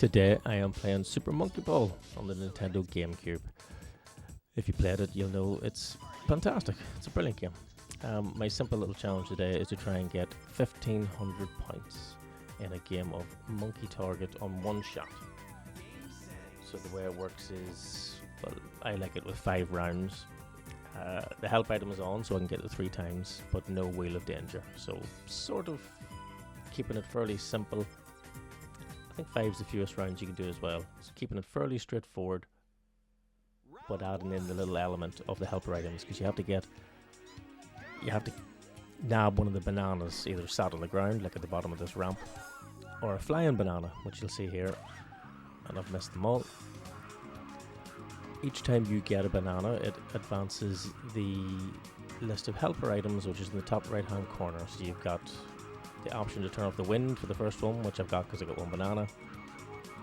Today I am playing Super Monkey Ball on the Nintendo Gamecube. If you played it, you'll know it's fantastic. It's a brilliant game. My simple little challenge today is to try and get 1,500 points in a game of Monkey Target on one shot. So the way it works is, well, I like it with 5 rounds. The help item is on, so I can get it 3 times, but no Wheel of Danger. So sort of keeping it fairly simple. I think 5 is the fewest rounds you can do as well. So keeping it fairly straightforward, but adding in the little element of the helper items, because you have to nab one of the bananas either sat on the ground, like at the bottom of this ramp, or a flying banana, which you'll see here, and I've missed them all. Each time you get a banana, it advances the list of helper items, which is in the top right hand corner. So you've got the option to turn off the wind for the first one, which I've got because I got 1 banana.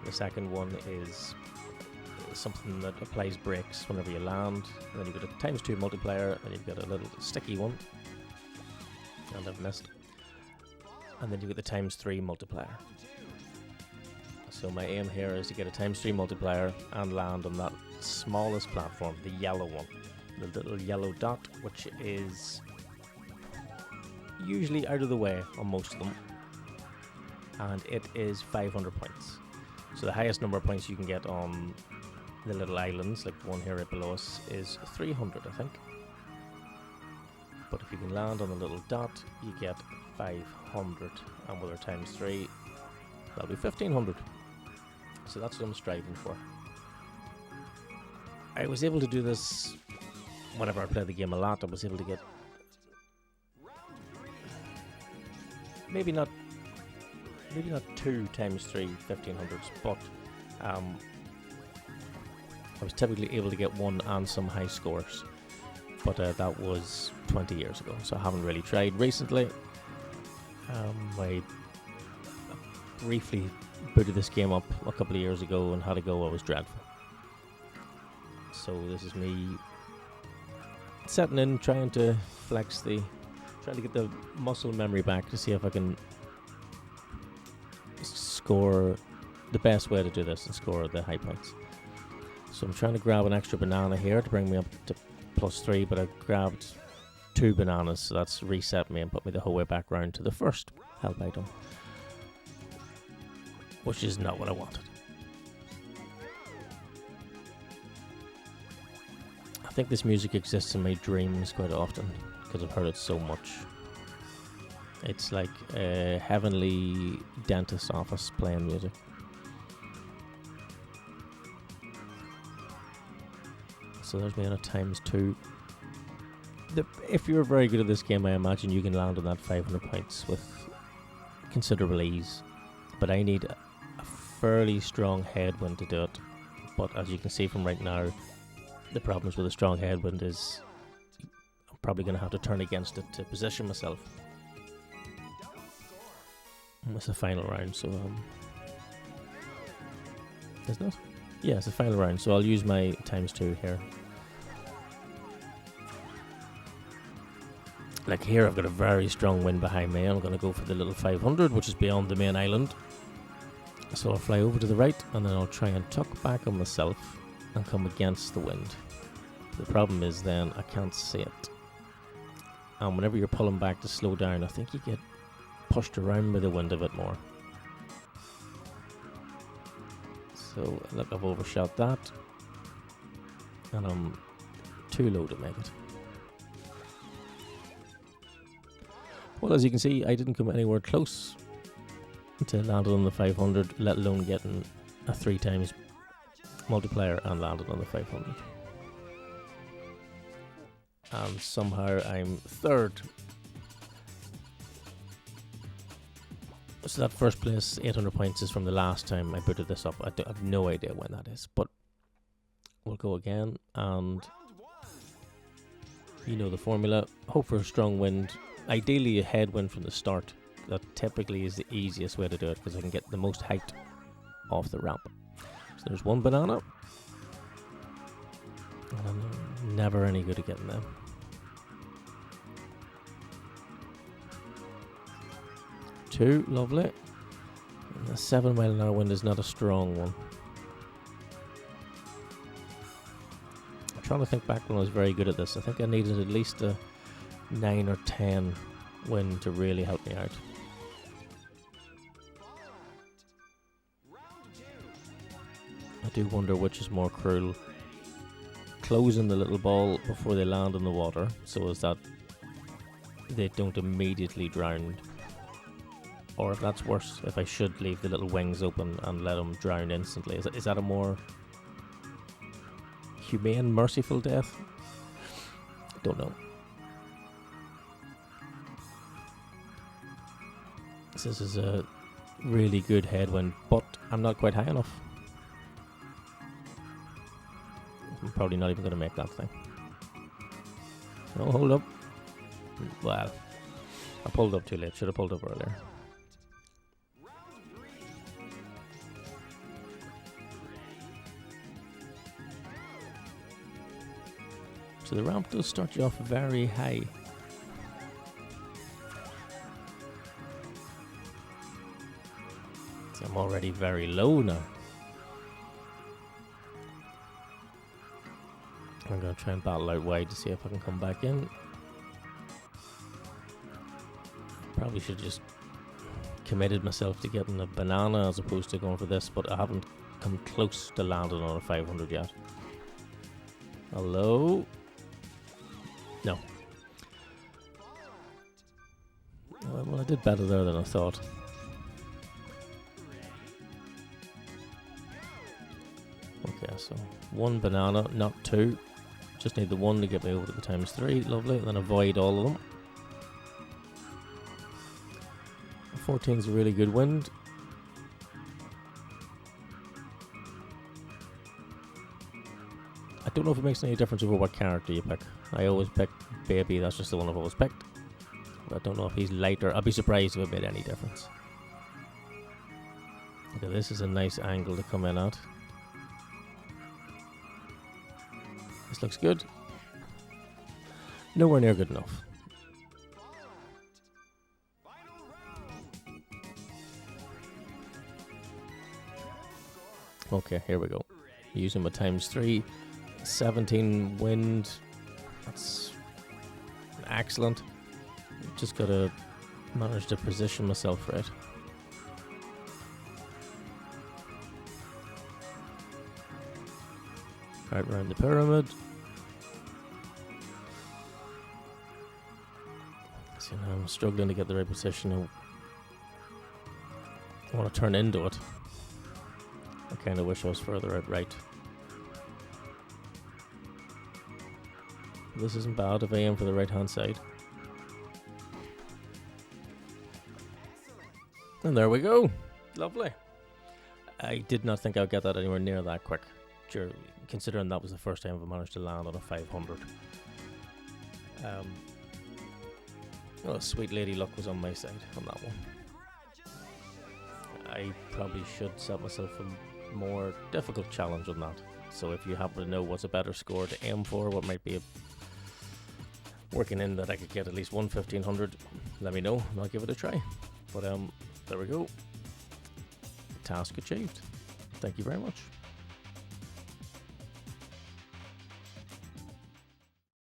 The second one is something that applies brakes whenever you land. And then you've got a ×2 multiplier, and you've got a little sticky one, and I've missed. And then you've got the ×3 multiplier. So my aim here is to get a ×3 multiplier and land on that smallest platform, the yellow one, the little yellow dot, which is usually out of the way on most of them, and it is 500 points. So the highest number of points you can get on the little islands, like the one here right below us, is 300, I think. But if you can land on the little dot, you get 500, and with our ×3, that'll be 1,500. So that's what I'm striving for. I was able to do this whenever I play the game a lot. I was able to get maybe not 2 ×3 1,500s, but I was typically able to get 1 and some high scores. But that was 20 years ago, so I haven't really tried recently. I briefly booted this game up a couple of years ago and had a go. It was dreadful. So this is me setting in, trying to get the muscle memory back to see if I can score the best way to do this and score the high points. So I'm trying to grab an extra banana here to bring me up to +3, but I grabbed 2 bananas, so that's reset me and put me the whole way back round to the first help item, which is not what I wanted. I think this music exists in my dreams quite often because I've heard it so much. It's like a heavenly dentist office playing music. So there's me on a ×2. If you're very good at this game, I imagine you can land on that 500 points with considerable ease. But I need a fairly strong headwind to do it. But as you can see from right now, the problems with a strong headwind is I'm probably going to have to turn against it to position myself. And it's the final round, so isn't it? Yeah, it's the final round, so I'll use my ×2 here. Like here, I've got a very strong wind behind me. I'm going to go for the little 500, which is beyond the main island. So I'll fly over to the right, and then I'll try and tuck back on myself and come against the wind. The problem is then I can't see it. And whenever you're pulling back to slow down, I think you get pushed around by the wind a bit more. So look, I've overshot that, and I'm too low to make it. Well, as you can see, I didn't come anywhere close to landing on the 500, let alone getting a 3 times multiplier and landed on the 500. And somehow I'm 3rd. So that first place 800 points is from the last time I booted this up. I have no idea when that is, but we'll go again, and you know the formula. Hope for a strong wind, ideally a headwind from the start. That typically is the easiest way to do it because I can get the most height off the ramp. So there's 1 banana, and I'm never any good at getting them. 2, lovely. And A 7-mile-an-hour wind is not a strong one. I'm trying to think back when I was very good at this. I think I needed at least a 9 or 10 wind to really help me out. I do wonder which is more cruel. Closing the little ball before they land in the water, so as that they don't immediately drown. Or if that's worse, if I should leave the little wings open and let them drown instantly. Is that a more humane, merciful death? Don't know. This is a really good headwind, but I'm not quite high enough. I'm probably not even going to make that thing. No, hold up. Well, I pulled up too late. Should have pulled up earlier. So the ramp does start you off very high. So I'm already very low now. I'm going to try and battle out wide to see if I can come back in. Probably should have just committed myself to getting a banana as opposed to going for this, but I haven't come close to landing on a 500 yet. Hello? No. Well, I did better there than I thought. Okay, so 1 banana, not 2. Just need the 1 to get me over to the ×3. Lovely. Then avoid all of them. 14 is a really good wind. I don't know if it makes any difference over what character you pick. I always pick Baby, that's just the one I've always picked. But I don't know if he's lighter. I'd be surprised if it made any difference. Okay, this is a nice angle to come in at. This looks good. Nowhere near good enough. Okay, here we go. Using my ×3. 17 wind. That's excellent. Just gotta manage to position myself right. Right around the pyramid. See, now I'm struggling to get the right position. I want to turn into it. I kind of wish I was further out right. This isn't bad if I aim for the right hand side. And there we go. Lovely. I did not think I'd get that anywhere near that quick. Sure, considering that was the first time I managed to land on a 500. Oh, sweet lady luck was on my side on that one. I probably should set myself a more difficult challenge on that. So if you happen to know what's a better score to aim for, what might be working in that I could get at least 1500, let me know and I'll give it a try. But there we go. Task achieved. Thank you very much.